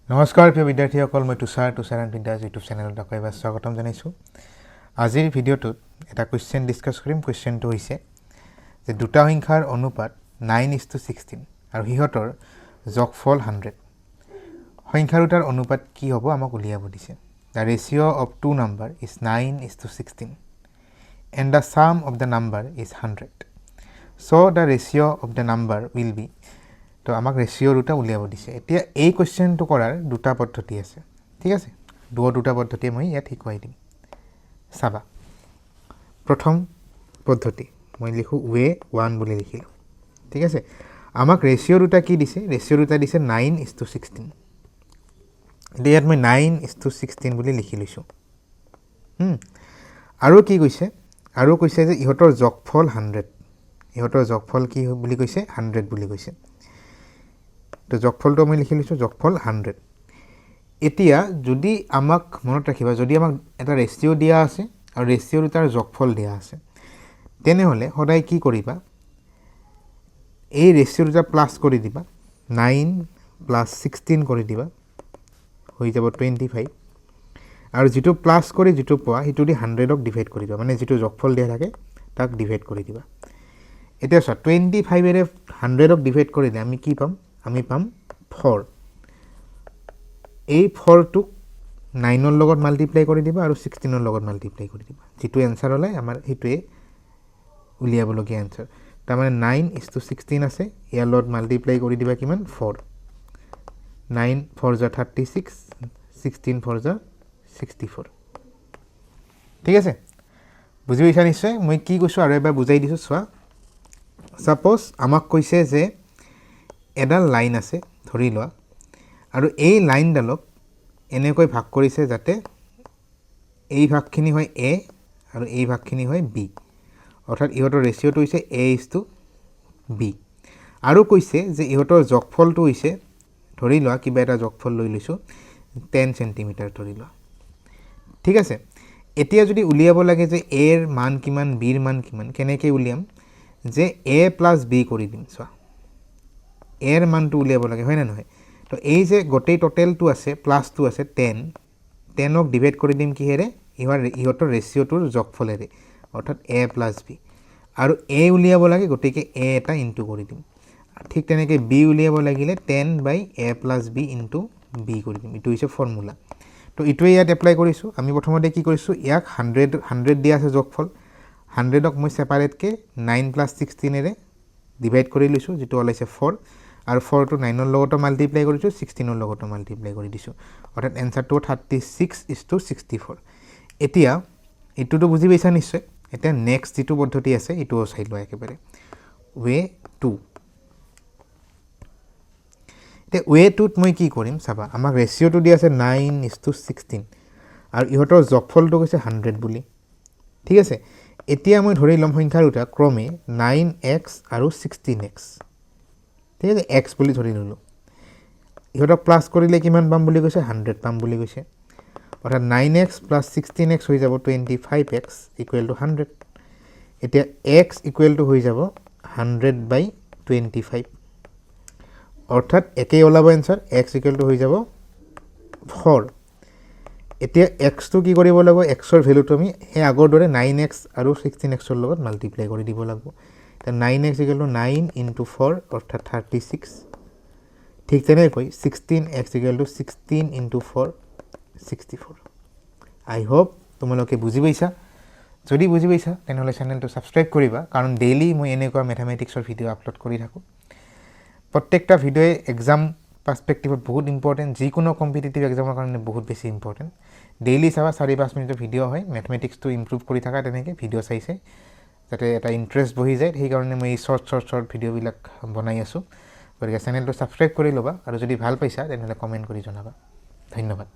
নমস্কাৰ প্ৰিয় বিদ্যাৰ্থীসকল, মই তুষাৰ ৰানভীৰ ইউটিউব চেনেলত আপোনালোকক স্বাগতম জনাইছোঁ। আজিৰ ভিডিঅ'টোত এটা কুৱেশ্যন ডিছকাছ কৰিম। কুৱেশ্যনটো হৈছে যে দুটা সংখ্যাৰ অনুপাত 9:16 আৰু সিহঁতৰ যোগফল 100। সংখ্যা দুটাৰ অনুপাত কি হ'ব আমাক উলিয়াব দিছে। The ratio' of two number is 9:16 and the sum of the number is 100। So' the ratio' of the number will be. তো আমাক ৰেচিঅ' দুটা উলিয়াব দিছে। এতিয়া এই কুৱেশ্যনটো কৰাৰ দুটা পদ্ধতি আছে, ঠিক আছে। দুটা পদ্ধতি মই ইয়াত শিকুৱাই দিম। চাবা, প্ৰথম পদ্ধতি মই লিখোঁ ৱে 1 বুলি লিখিলোঁ, ঠিক আছে। আমাক ৰেচিঅ' দুটা কি দিছে? ৰেচিঅ' দুটা দিছে 9:16। এতিয়া ইয়াত মই 9:16 বুলি লিখি লৈছোঁ। আৰু কি কৈছে? আৰু কৈছে যে ইহঁতৰ যোগফল 100। ইহঁতৰ যোগফল কি বুলি কৈছে? 100 বুলি কৈছে। তো যোগফলটো মই লিখি লৈছোঁ, যোগফল 100। এতিয়া যদি আমাক মনত ৰাখিবা, যদি আমাক এটা ৰেচিঅ' দিয়া আছে আৰু ৰেচিঅ' দুটাৰ যোগফল দিয়া আছে, তেনেহ'লে সদায় কি কৰিবা? এই ৰেচিঅ' দুটা প্লাছ কৰি দিবা। 9 + 16 কৰি দিবা, হৈ যাব 25। আৰু যিটো প্লাছ কৰি যিটো পোৱা সেইটো দি 100ক ডিভাইড কৰি দিবা, মানে যিটো যোগফল দিয়া থাকে তাক ডিভাইড কৰি দিবা। এতিয়া চোৱা, 25ৰে 100ক ডিভাইড কৰিলে আমি কি পাম? আমি পাম 4। এই 4টোক 9ৰ লগত মাল্টিপ্লাই কৰি দিবা আৰু 16ৰ লগত মাল্টিপ্লাই কৰি দিবা। যিটো এনচাৰ ওলায় আমাৰ সেইটোৱে উলিয়াবলগীয়া এনচাৰ। তাৰমানে 9:16 আছে, ইয়াৰ লগত মাল্টিপ্লাই কৰি দিবা কিমান? 4। 9 × 4 = 36, 16 × 4 = 64। ঠিক আছে, বুজি পাইছা নিশ্চয়? মই কি কৈছোঁ আৰু এবাৰ বুজাই দিছোঁ। চোৱা, ছাপ'জ আমাক কৈছে যে এডাল লাইন আছে ধৰি লোৱা, আৰু এই লাইনডালক এনেকৈ ভাগ কৰিছে যাতে এই ভাগখিনি হয় এ আৰু এই ভাগখিনি হয় বি। অৰ্থাৎ ইহঁতৰ ৰেচিঅ'টো হৈছে A:B। আৰু কৈছে যে ইহঁতৰ যোগফলটো হৈছে, ধৰি লোৱা কিবা এটা যোগফল লৈ লৈছোঁ 10 চেণ্টিমিটাৰ ধৰি লোৱা, ঠিক আছে। এতিয়া যদি উলিয়াব লাগে যে এৰ মান কিমান, বিৰ মান কিমান, কেনেকৈ উলিয়াম? যে A + B কৰি দিম। চোৱা, এৰ মানটো উলিয়াব লাগে, হয় নে নহয়? তো এই যে গোটেই টোটেলটো আছে, প্লাছটো আছে 10ক ডিভাইড কৰি দিম কিহেৰে? ইহঁতৰ ৰেচিঅ'টোৰ যোগফলেৰে, অৰ্থাৎ A + B। আৰু A উলিয়াব লাগে, গতিকে A এটা ইনটু কৰি দিম। ঠিক তেনেকৈ B উলিয়াব লাগিলে 10/A + B × B কৰি দিম। এইটো হৈছে ফৰ্মুলা। তো এইটোৱে ইয়াত এপ্লাই কৰিছোঁ। আমি প্ৰথমতে কি কৰিছোঁ? ইয়াক 100 দিয়া আছে যোগফল, 100ক মই ছেপাৰেটকৈ 9 + 16ৰে ডিভাইড কৰি লৈছোঁ, যিটো ওলাইছে 4। আৰু 4টো 9ৰ লগতো মাল্টিপ্লাই কৰিছোঁ, 16ৰ লগতো মাল্টিপ্লাই কৰি দিছোঁ। অৰ্থাৎ এনচাৰটো 36:64। এতিয়া এইটোতো বুজি পাইছা নিশ্চয়। এতিয়া নেক্সট যিটো পদ্ধতি আছে এইটোও চাই লোৱা একেবাৰে, ৱে 2। এতিয়া ৱে 2ত মই কি কৰিম? চাবা, আমাক ৰেচিঅ'টো দিয়া আছে 9:16 আৰু ইহঁতৰ যোগফলটো কৈছে 100 বুলি, ঠিক আছে। এতিয়া মই ধৰি ল'ম সংখ্যা দুটা ক্ৰমে 9x আৰু 16x, ঠিক আছে। x বুলি ধৰি ল'লোঁ। ইহঁতক প্লাছ কৰিলে কিমান পাম বুলি কৈছে? 100 পাম বুলি কৈছে। অৰ্থাৎ 9x + 16x হৈ যাব 25x = 100। এতিয়া x = হৈ যাব 100/25, অৰ্থাৎ একেই ওলাব এনচাৰ। x = হৈ যাব 4। এতিয়া এক্সটো কি কৰিব লাগিব? এক্সৰ ভেলুটো আমি সেই আগৰ দৰে 9x আৰু 16xৰ লগত মাল্টিপ্লাই কৰি দিব লাগিব। এতিয়া 9x = 9 × 4, অৰ্থাৎ 36। ঠিক তেনেকৈ 16x = 16 × 4, 64। আই হোপ তোমালোকে বুজি পাইছা। যদি বুজি পাইছা তেনেহ'লে চেনেলটো ছাবস্ক্ৰাইব কৰিবা, কাৰণ ডেইলি মই এনেকুৱা মেথামেটিক্সৰ ভিডিঅ' আপলোড কৰি থাকোঁ। প্ৰত্যেকটা ভিডিঅ'ই এক্সাম পাৰ্চপেক্টিভত বহুত ইম্পৰ্টেণ্ট, যিকোনো কম্পিটিটিভ এক্সামৰ কাৰণে বহুত বেছি ইম্পৰ্টেণ্ট। ডেইলি চাবা, 4-5 মিনিটৰ ভিডিঅ' হয়। মেথমেটিক্সটো ইম্প্ৰুভ কৰি থাকা তেনেকৈ ভিডিঅ' চাই যাতে এটা ইণ্টাৰেষ্ট বহি যায়। সেইকাৰণে মই এই শ্বৰ্ট ভিডিঅ'বিলাক বনাই আছোঁ। গতিকে চেনেলটো ছাবস্ক্ৰাইব কৰি ল'বা, আৰু যদি ভাল পাইছা তেনেহ'লে কমেণ্ট কৰি জনাবা। ধন্যবাদ।